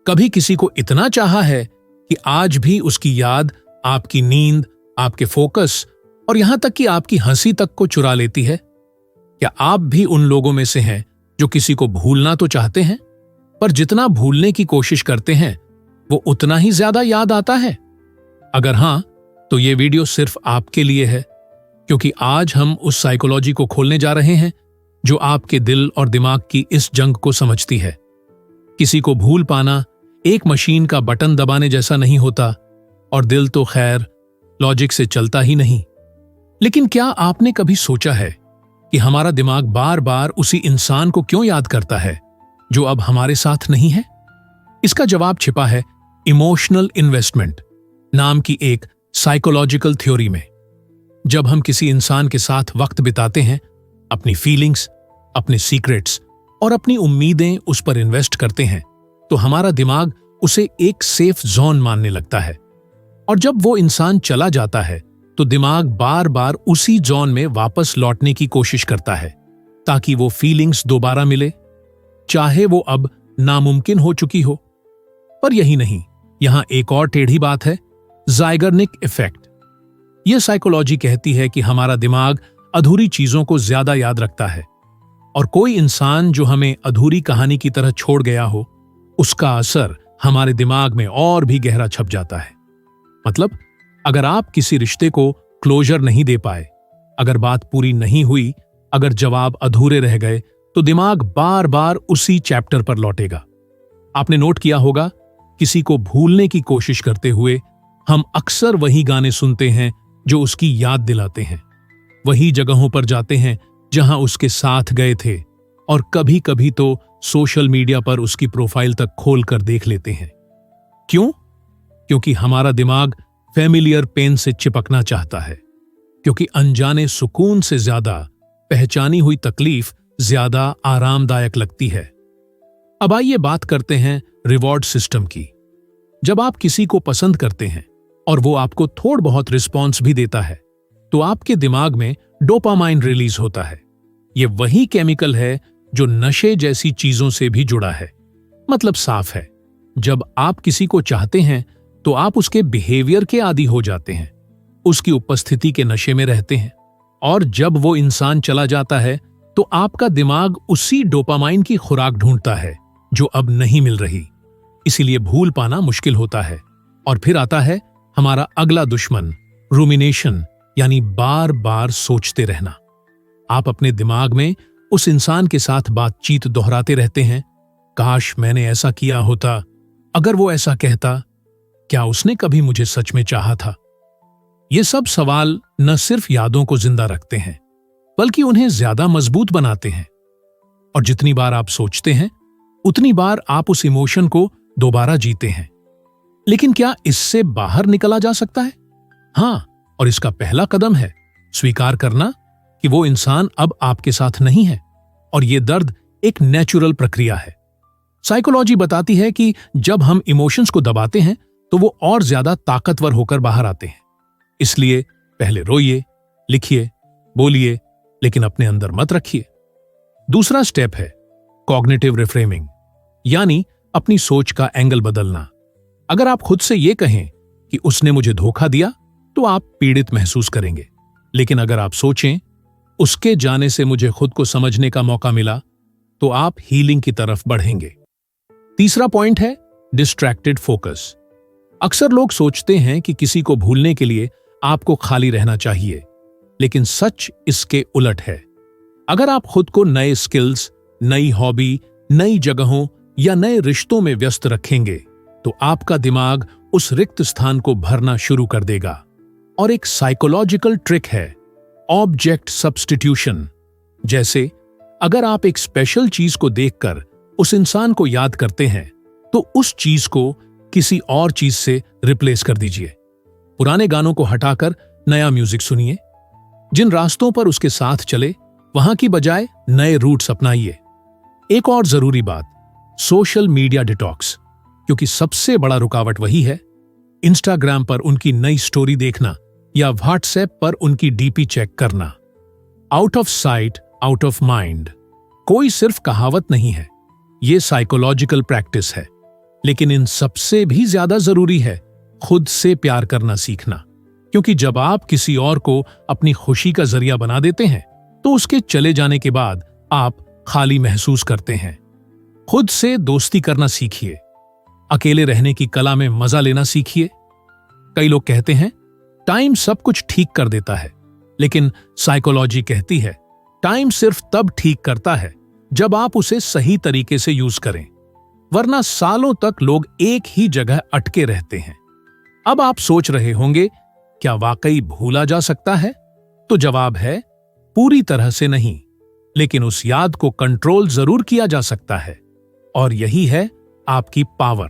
कभी किसी को इतना चाहा है कि आज भी उसकी याद आपकी नींद, आपके फोकस और यहां तक कि आपकी हंसी तक को चुरा लेती है? क्या आप भी उन लोगों में से हैं जो किसी को भूलना तो चाहते हैं, पर जितना भूलने की कोशिश करते हैं वो उतना ही ज्यादा याद आता है? अगर हां, तो ये वीडियो सिर्फ आपके लिए है, क्योंकि आज हम उस साइकोलॉजी को खोलने जा रहे हैं जो आपके दिल और दिमाग की इस जंग को समझती है। किसी को भूल पाना एक मशीन का बटन दबाने जैसा नहीं होता, और दिल तो खैर लॉजिक से चलता ही नहीं। लेकिन क्या आपने कभी सोचा है कि हमारा दिमाग बार बार उसी इंसान को क्यों याद करता है जो अब हमारे साथ नहीं है? इसका जवाब छिपा है इमोशनल इन्वेस्टमेंट नाम की एक साइकोलॉजिकल थ्योरी में। जब हम किसी इंसान के साथ वक्त बिताते हैं, अपनी फीलिंग्स, अपने सीक्रेट्स और अपनी उम्मीदें उस पर इन्वेस्ट करते हैं, तो हमारा दिमाग उसे एक सेफ जोन मानने लगता है। और जब वो इंसान चला जाता है तो दिमाग बार बार उसी जोन में वापस लौटने की कोशिश करता है ताकि वो फीलिंग्स दोबारा मिले, चाहे वो अब नामुमकिन हो चुकी हो। पर यही नहीं, यहां एक और टेढ़ी बात है, ज़ाइगर्निक इफेक्ट। यह साइकोलॉजी कहती है कि हमारा दिमाग अधूरी चीजों को ज्यादा याद रखता है, और कोई इंसान जो हमें अधूरी कहानी की तरह छोड़ गया हो, उसका असर हमारे दिमाग में और भी गहरा छप जाता है। मतलब, अगर आप किसी रिश्ते को क्लोजर नहीं दे पाए, अगर बात पूरी नहीं हुई, अगर जवाब अधूरे रह गए, तो दिमाग बार बार उसी चैप्टर पर लौटेगा। आपने नोट किया होगा, किसी को भूलने की कोशिश करते हुए हम अक्सर वही गाने सुनते हैं जो उसकी याद दिलाते हैं, वही जगहों पर जाते हैं जहां उसके साथ गए थे, और कभी कभी तो सोशल मीडिया पर उसकी प्रोफाइल तक खोल कर देख लेते हैं। क्यों? क्योंकि हमारा दिमाग फैमिलियर पेन से चिपकना चाहता है, क्योंकि अनजाने सुकून से ज्यादा पहचानी हुई तकलीफ ज्यादा आरामदायक लगती है। अब आइए बात करते हैं रिवॉर्ड सिस्टम की। जब आप किसी को पसंद करते हैं और वो आपको थोड़ा बहुत रिस्पॉन्स भी देता है, तो आपके दिमाग में डोपामाइन रिलीज होता है। ये वही केमिकल है जो नशे जैसी चीजों से भी जुड़ा है। मतलब साफ है, जब आप किसी को चाहते हैं तो आप उसके बिहेवियर के आदी हो जाते हैं, उसकी उपस्थिति के नशे में रहते हैं, और जब वो इंसान चला जाता है तो आपका दिमाग उसी डोपामाइन की खुराक ढूंढता है जो अब नहीं मिल रही। इसीलिए भूल पाना मुश्किल होता है। और फिर आता है हमारा अगला दुश्मन, रूमिनेशन, यानी बार बार सोचते रहना। आप अपने दिमाग में उस इंसान के साथ बातचीत दोहराते रहते हैं। काश मैंने ऐसा किया होता, अगर वो ऐसा कहता, क्या उसने कभी मुझे सच में चाहा था? ये सब सवाल न सिर्फ यादों को जिंदा रखते हैं, बल्कि उन्हें ज्यादा मजबूत बनाते हैं। और जितनी बार आप सोचते हैं, उतनी बार आप उस इमोशन को दोबारा जीते हैं। लेकिन क्या इससे बाहर निकला जा सकता है? हां, और इसका पहला कदम है स्वीकार करना कि वो इंसान अब आपके साथ नहीं है, और ये दर्द एक नेचुरल प्रक्रिया है। साइकोलॉजी बताती है कि जब हम इमोशंस को दबाते हैं तो वो और ज्यादा ताकतवर होकर बाहर आते हैं। इसलिए पहले रोइए, लिखिए, बोलिए, लेकिन अपने अंदर मत रखिए। दूसरा स्टेप है कॉग्निटिव रिफ्रेमिंग, यानी अपनी सोच का एंगल बदलना। अगर आप खुद से ये कहें कि उसने मुझे धोखा दिया, तो आप पीड़ित महसूस करेंगे। लेकिन अगर आप सोचें, उसके जाने से मुझे खुद को समझने का मौका मिला, तो आप हीलिंग की तरफ बढ़ेंगे। तीसरा पॉइंट है डिस्ट्रैक्टेड फोकस। अक्सर लोग सोचते हैं कि किसी को भूलने के लिए आपको खाली रहना चाहिए, लेकिन सच इसके उलट है। अगर आप खुद को नए स्किल्स, नई हॉबी, नई जगहों या नए रिश्तों में व्यस्त रखेंगे, तो आपका दिमाग उस रिक्त स्थान को भरना शुरू कर देगा। और एक साइकोलॉजिकल ट्रिक है ऑब्जेक्ट सब्स्टिट्यूशन। जैसे अगर आप एक स्पेशल चीज को देखकर उस इंसान को याद करते हैं, तो उस चीज को किसी और चीज से रिप्लेस कर दीजिए। पुराने गानों को हटाकर नया म्यूजिक सुनिए। जिन रास्तों पर उसके साथ चले, वहां की बजाय नए रूट्स अपनाइए। एक और जरूरी बात, सोशल मीडिया डिटॉक्स, क्योंकि सबसे बड़ा रुकावट वही है। इंस्टाग्राम पर उनकी नई स्टोरी देखना या व्हाट्सएप पर उनकी डीपी चेक करना। Out of site, out of mind कोई सिर्फ कहावत नहीं है, ये साइकोलॉजिकल प्रैक्टिस है। लेकिन इन सबसे भी ज्यादा जरूरी है खुद से प्यार करना सीखना, क्योंकि जब आप किसी और को अपनी खुशी का जरिया बना देते हैं तो उसके चले जाने के बाद आप खाली महसूस करते हैं। खुद से दोस्ती करना सीखिए, अकेले रहने की कला में मजा लेना सीखिए। कई लोग कहते हैं टाइम सब कुछ ठीक कर देता है, लेकिन साइकोलॉजी कहती है टाइम सिर्फ तब ठीक करता है जब आप उसे सही तरीके से यूज करें, वरना सालों तक लोग एक ही जगह अटके रहते हैं। अब आप सोच रहे होंगे क्या वाकई भूला जा सकता है? तो जवाब है पूरी तरह से नहीं, लेकिन उस याद को कंट्रोल जरूर किया जा सकता है, और यही है आपकी पावर।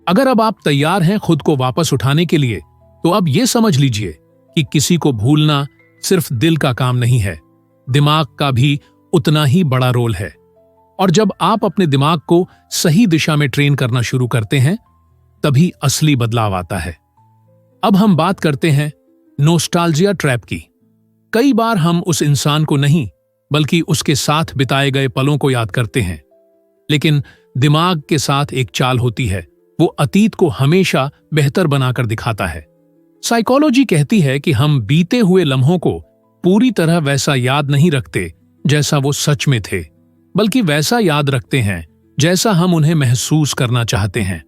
अगर अब आप तैयार हैं खुद को वापस उठाने के लिए, तो अब यह समझ लीजिए कि किसी को भूलना सिर्फ दिल का काम नहीं है, दिमाग का भी उतना ही बड़ा रोल है। और जब आप अपने दिमाग को सही दिशा में ट्रेन करना शुरू करते हैं, तभी असली बदलाव आता है। अब हम बात करते हैं नोस्टाल्जिया ट्रैप की। कई बार हम उस इंसान को नहीं बल्कि उसके साथ बिताए गए पलों को याद करते हैं, लेकिन दिमाग के साथ एक चाल होती है, वो अतीत को हमेशा बेहतर बनाकर दिखाता है। साइकोलॉजी कहती है कि हम बीते हुए लम्हों को पूरी तरह वैसा याद नहीं रखते जैसा वो सच में थे, बल्कि वैसा याद रखते हैं जैसा हम उन्हें महसूस करना चाहते हैं।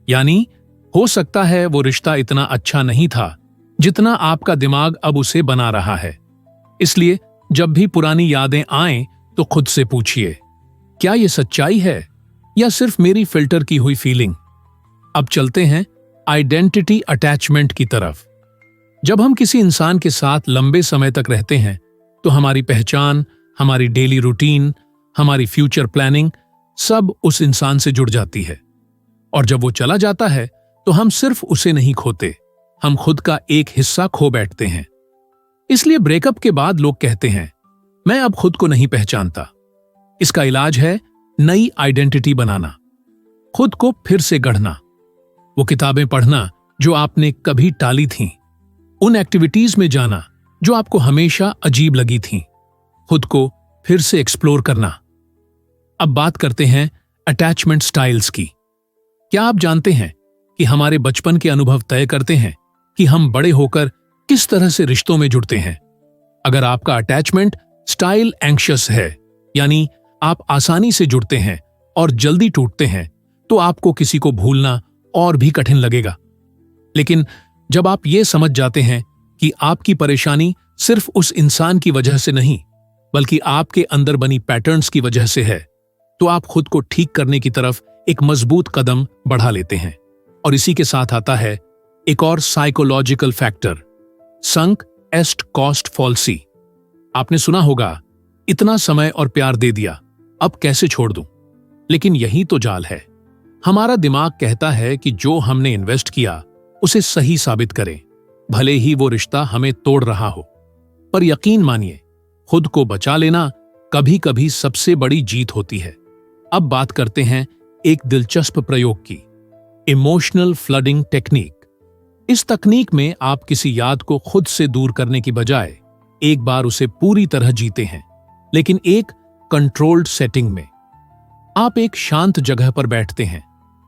यानी हो सकता है वो रिश्ता इतना अच्छा नहीं था जितना आपका दिमाग अब उसे बना रहा है। इसलिए जब भी पुरानी यादें आएं तो खुद से पूछिए, क्या ये सच्चाई है या सिर्फ मेरी फिल्टर की हुई फीलिंग? अब चलते हैं आइडेंटिटी अटैचमेंट की तरफ। जब हम किसी इंसान के साथ लंबे समय तक रहते हैं तो हमारी पहचान, हमारी डेली रूटीन, हमारी फ्यूचर प्लानिंग सब उस इंसान से जुड़ जाती है। और जब वो चला जाता है तो हम सिर्फ उसे नहीं खोते, हम खुद का एक हिस्सा खो बैठते हैं। इसलिए ब्रेकअप के बाद लोग कहते हैं मैं अब खुद को नहीं पहचानता। इसका इलाज है नई आइडेंटिटी बनाना, खुद को फिर से गढ़ना। वो किताबें पढ़ना जो आपने कभी टाली थीं, उन एक्टिविटीज में जाना जो आपको हमेशा अजीब लगी थीं, खुद को फिर से एक्सप्लोर करना। अब बात करते हैं अटैचमेंट स्टाइल्स की। क्या आप जानते हैं कि हमारे बचपन के अनुभव तय करते हैं कि हम बड़े होकर किस तरह से रिश्तों में जुड़ते हैं? अगर आपका अटैचमेंट स्टाइल एंग्शियस है, यानी आप आसानी से जुड़ते हैं और जल्दी टूटते हैं, तो आपको किसी को भूलना और भी कठिन लगेगा। लेकिन जब आप ये समझ जाते हैं कि आपकी परेशानी सिर्फ उस इंसान की वजह से नहीं बल्कि आपके अंदर बनी पैटर्न्स की वजह से है, तो आप खुद को ठीक करने की तरफ एक मजबूत कदम बढ़ा लेते हैं। और इसी के साथ आता है एक और साइकोलॉजिकल फैक्टर, संक एस्ट कॉस्ट फॉल्सी। आपने सुना होगा, इतना समय और प्यार दे दिया, अब कैसे छोड़ दूं? लेकिन यही तो जाल है। हमारा दिमाग कहता है कि जो हमने इन्वेस्ट किया उसे सही साबित करें, भले ही वो रिश्ता हमें तोड़ रहा हो। पर यकीन मानिए, खुद को बचा लेना कभी कभी सबसे बड़ी जीत होती है। अब बात करते हैं एक दिलचस्प प्रयोग की, इमोशनल फ्लडिंग टेक्निक। इस तकनीक में आप किसी याद को खुद से दूर करने की बजाय एक बार उसे पूरी तरह जीते हैं, लेकिन एक कंट्रोल्ड सेटिंग में। आप एक शांत जगह पर बैठते हैं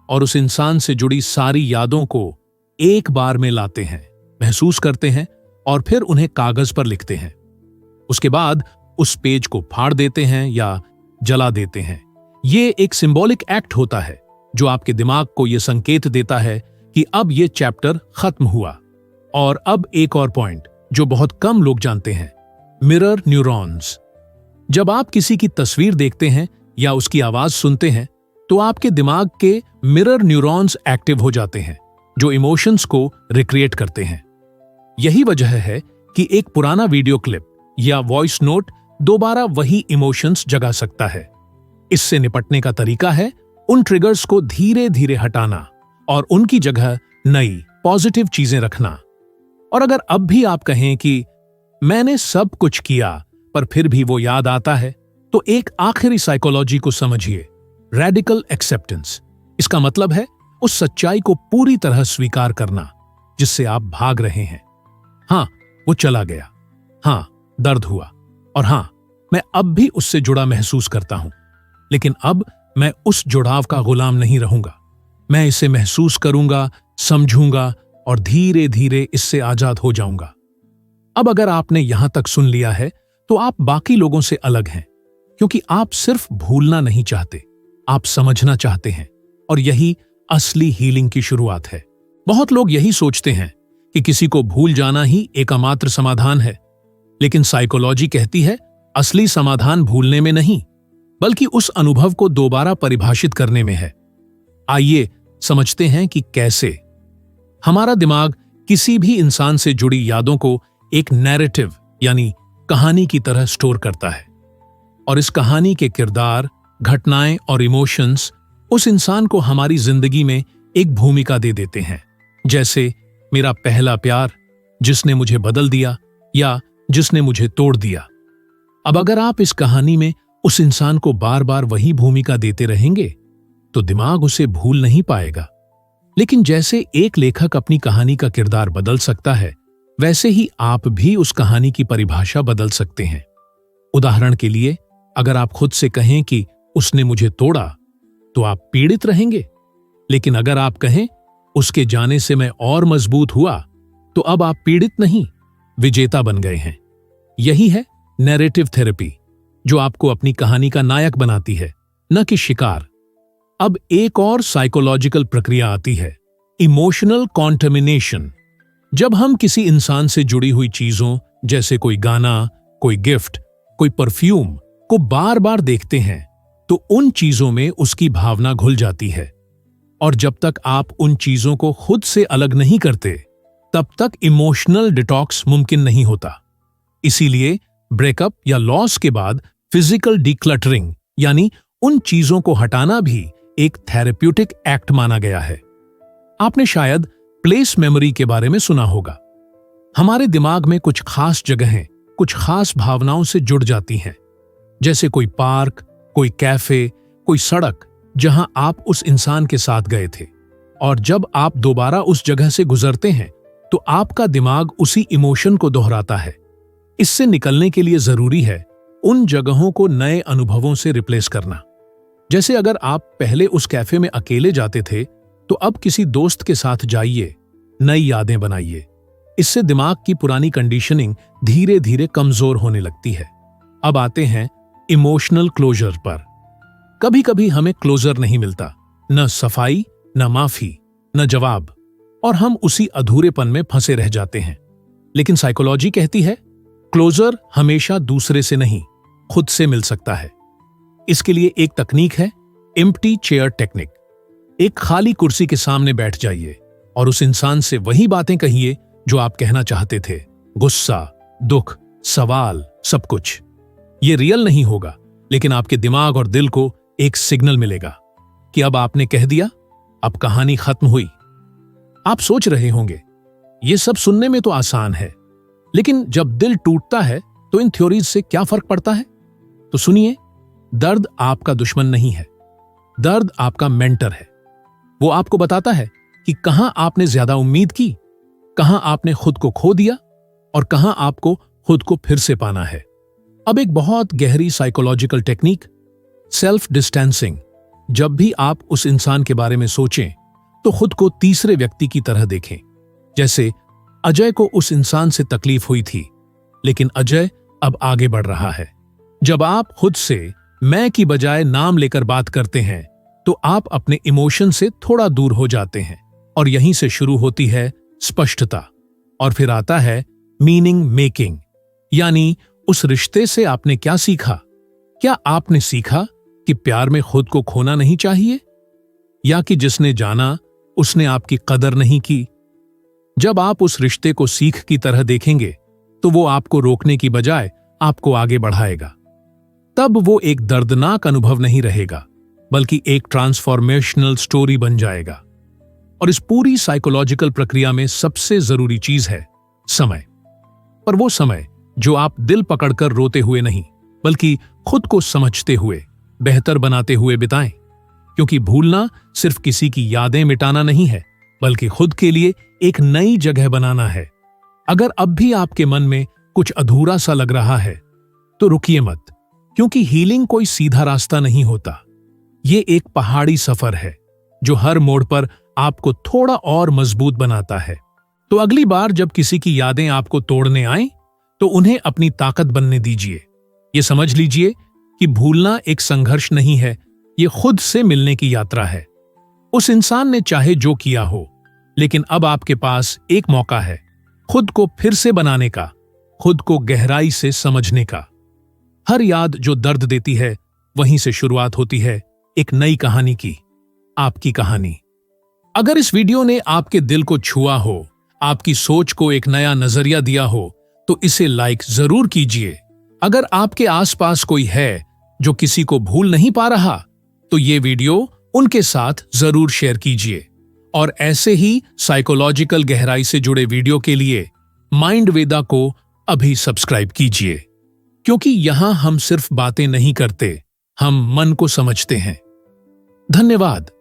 और उस इंसान से जुड़ी सारी यादों को एक बार में लाते हैं, महसूस करते हैं और फिर उन्हें कागज पर लिखते हैं। उसके बाद उस पेज को फाड़ देते हैं या जला देते हैं। ये एक सिंबॉलिक एक्ट होता है जो आपके दिमाग को यह संकेत देता है कि अब यह चैप्टर खत्म हुआ। और अब एक और पॉइंट जो बहुत कम लोग जानते हैं, मिरर न्यूरॉन्स। जब आप किसी की तस्वीर देखते हैं या उसकी आवाज सुनते हैं तो आपके दिमाग के मिरर न्यूरॉन्स एक्टिव हो जाते हैं जो इमोशंस को रिक्रिएट करते हैं। यही वजह है कि एक पुराना वीडियो क्लिप या वॉइस नोट दोबारा वही इमोशंस जगा सकता है। इससे निपटने का तरीका है उन ट्रिगर्स को धीरे धीरे हटाना और उनकी जगह नई पॉजिटिव चीजें रखना। और अगर अब भी आप कहें कि मैंने सब कुछ किया पर फिर भी वो याद आता है, तो एक आखिरी साइकोलॉजी को समझिए, रेडिकल एक्सेप्टेंस। इसका मतलब है उस सच्चाई को पूरी तरह स्वीकार करना जिससे आप भाग रहे हैं। हां, वो चला गया, हां, दर्द हुआ, और हां, मैं अब भी उससे जुड़ा महसूस करता हूं, लेकिन अब मैं उस जुड़ाव का गुलाम नहीं रहूंगा। मैं इसे महसूस करूंगा, समझूंगा और धीरे धीरे इससे आजाद हो जाऊंगा। अब अगर आपने यहां तक सुन लिया है तो आप बाकी लोगों से अलग हैं, क्योंकि आप सिर्फ भूलना नहीं चाहते, आप समझना चाहते हैं, और यही असली हीलिंग की शुरुआत है। बहुत लोग यही सोचते हैं कि किसी को भूल जाना ही एकमात्र समाधान है, लेकिन साइकोलॉजी कहती है असली समाधान भूलने में नहीं, बल्कि उस अनुभव को दोबारा परिभाषित करने में है। आइए समझते हैं कि कैसे। हमारा दिमाग किसी भी इंसान से जुड़ी यादों को एक नैरेटिव यानी कहानी की तरह स्टोर करता है, और इस कहानी के किरदार, घटनाएं और इमोशंस उस इंसान को हमारी जिंदगी में एक भूमिका दे देते हैं। जैसे मेरा पहला प्यार, जिसने मुझे बदल दिया, या जिसने मुझे तोड़ दिया। अब अगर आप इस कहानी में उस इंसान को बार बार वही भूमिका देते रहेंगे तो दिमाग उसे भूल नहीं पाएगा। लेकिन जैसे एक लेखक अपनी कहानी का किरदार बदल सकता है, वैसे ही आप भी उस कहानी की परिभाषा बदल सकते हैं। उदाहरण के लिए, अगर आप खुद से कहें कि उसने मुझे तोड़ा, तो आप पीड़ित रहेंगे। लेकिन अगर आप कहें उसके जाने से मैं और मजबूत हुआ, तो अब आप पीड़ित नहीं, विजेता बन गए हैं। यही है नैरेटिव थेरेपी, जो आपको अपनी कहानी का नायक बनाती है, न कि शिकार। अब एक और साइकोलॉजिकल प्रक्रिया आती है, इमोशनल कॉन्टमिनेशन। जब हम किसी इंसान से जुड़ी हुई चीजों, जैसे कोई गाना, कोई गिफ्ट, कोई परफ्यूम को बार बार देखते हैं, तो उन चीजों में उसकी भावना घुल जाती है। और जब तक आप उन चीजों को खुद से अलग नहीं करते, तब तक इमोशनल डिटॉक्स मुमकिन नहीं होता। इसीलिए ब्रेकअप या लॉस के बाद फिजिकल डिक्लटरिंग यानी उन चीजों को हटाना भी एक थेरेप्यूटिक एक्ट माना गया है। आपने शायद प्लेस मेमोरी के बारे में सुना होगा। हमारे दिमाग में कुछ खास जगहें कुछ खास भावनाओं से जुड़ जाती हैं, जैसे कोई पार्क, कोई कैफे, कोई सड़क जहां आप उस इंसान के साथ गए थे। और जब आप दोबारा उस जगह से गुजरते हैं तो आपका दिमाग उसी इमोशन को दोहराता है। इससे निकलने के लिए जरूरी है उन जगहों को नए अनुभवों से रिप्लेस करना। जैसे अगर आप पहले उस कैफे में अकेले जाते थे, तो अब किसी दोस्त के साथ जाइए, नई यादें बनाइए। इससे दिमाग की पुरानी कंडीशनिंग धीरे धीरे कमजोर होने लगती है। अब आते हैं इमोशनल क्लोजर पर। कभी कभी हमें क्लोजर नहीं मिलता, न सफाई, न माफी, न जवाब, और हम उसी अधूरेपन में फंसे रह जाते हैं। लेकिन साइकोलॉजी कहती है क्लोजर हमेशा दूसरे से नहीं, खुद से मिल सकता है। इसके लिए एक तकनीक है, एम्प्टी चेयर टेक्निक। एक खाली कुर्सी के सामने बैठ जाइए और उस इंसान से वही बातें कहिए जो आप कहना चाहते थे। गुस्सा, दुख, सवाल, सब कुछ। ये रियल नहीं होगा, लेकिन आपके दिमाग और दिल को एक सिग्नल मिलेगा कि अब आपने कह दिया, अब कहानी खत्म हुई। आप सोच रहे होंगे ये सब सुनने में तो आसान है, लेकिन जब दिल टूटता है तो इन थ्योरीज से क्या फर्क पड़ता है? तो सुनिए, दर्द आपका दुश्मन नहीं है, दर्द आपका मेंटर है। वो आपको बताता है कि कहां आपने ज्यादा उम्मीद की, कहां आपने खुद को खो दिया और कहां आपको खुद को फिर से पाना है। अब एक बहुत गहरी साइकोलॉजिकल टेक्निक, सेल्फ डिस्टेंसिंग। जब भी आप उस इंसान के बारे में सोचें तो खुद को तीसरे व्यक्ति की तरह देखें। जैसे अजय को उस इंसान से तकलीफ हुई थी, लेकिन अजय अब आगे बढ़ रहा है। जब आप खुद से मैं की बजाय नाम लेकर बात करते हैं तो आप अपने इमोशन से थोड़ा दूर हो जाते हैं, और यहीं से शुरू होती है स्पष्टता। और फिर आता है मीनिंग मेकिंग, यानी उस रिश्ते से आपने क्या सीखा? क्या आपने सीखा कि प्यार में खुद को खोना नहीं चाहिए, या कि जिसने जाना उसने आपकी कदर नहीं की? जब आप उस रिश्ते को सीख की तरह देखेंगे तो वो आपको रोकने की बजाय आपको आगे बढ़ाएगा। तब वो एक दर्दनाक अनुभव नहीं रहेगा, बल्कि एक ट्रांसफॉर्मेशनल स्टोरी बन जाएगा। और इस पूरी साइकोलॉजिकल प्रक्रिया में सबसे जरूरी चीज है समय। पर वो समय जो आप दिल पकड़कर रोते हुए नहीं, बल्कि खुद को समझते हुए, बेहतर बनाते हुए बिताएं। क्योंकि भूलना सिर्फ किसी की यादें मिटाना नहीं है, बल्कि खुद के लिए एक नई जगह बनाना है। अगर अब भी आपके मन में कुछ अधूरा सा लग रहा है तो रुकिए मत, क्योंकि हीलिंग कोई सीधा रास्ता नहीं होता। ये एक पहाड़ी सफर है जो हर मोड़ पर आपको थोड़ा और मजबूत बनाता है। तो अगली बार जब किसी की यादें आपको तोड़ने आएं, तो उन्हें अपनी ताकत बनने दीजिए। ये समझ लीजिए कि भूलना एक संघर्ष नहीं है, ये खुद से मिलने की यात्रा है। उस इंसान ने चाहे जो किया हो, लेकिन अब आपके पास एक मौका है खुद को फिर से बनाने का, खुद को गहराई से समझने का। हर याद जो दर्द देती है, वहीं से शुरुआत होती है एक नई कहानी की, आपकी कहानी। अगर इस वीडियो ने आपके दिल को छुआ हो, आपकी सोच को एक नया नजरिया दिया हो, तो इसे लाइक जरूर कीजिए। अगर आपके आसपास कोई है जो किसी को भूल नहीं पा रहा, तो ये वीडियो उनके साथ जरूर शेयर कीजिए। और ऐसे ही साइकोलॉजिकल गहराई से जुड़े वीडियो के लिए माइंड वेदा को अभी सब्सक्राइब कीजिए, क्योंकि यहां हम सिर्फ बातें नहीं करते, हम मन को समझते हैं। धन्यवाद।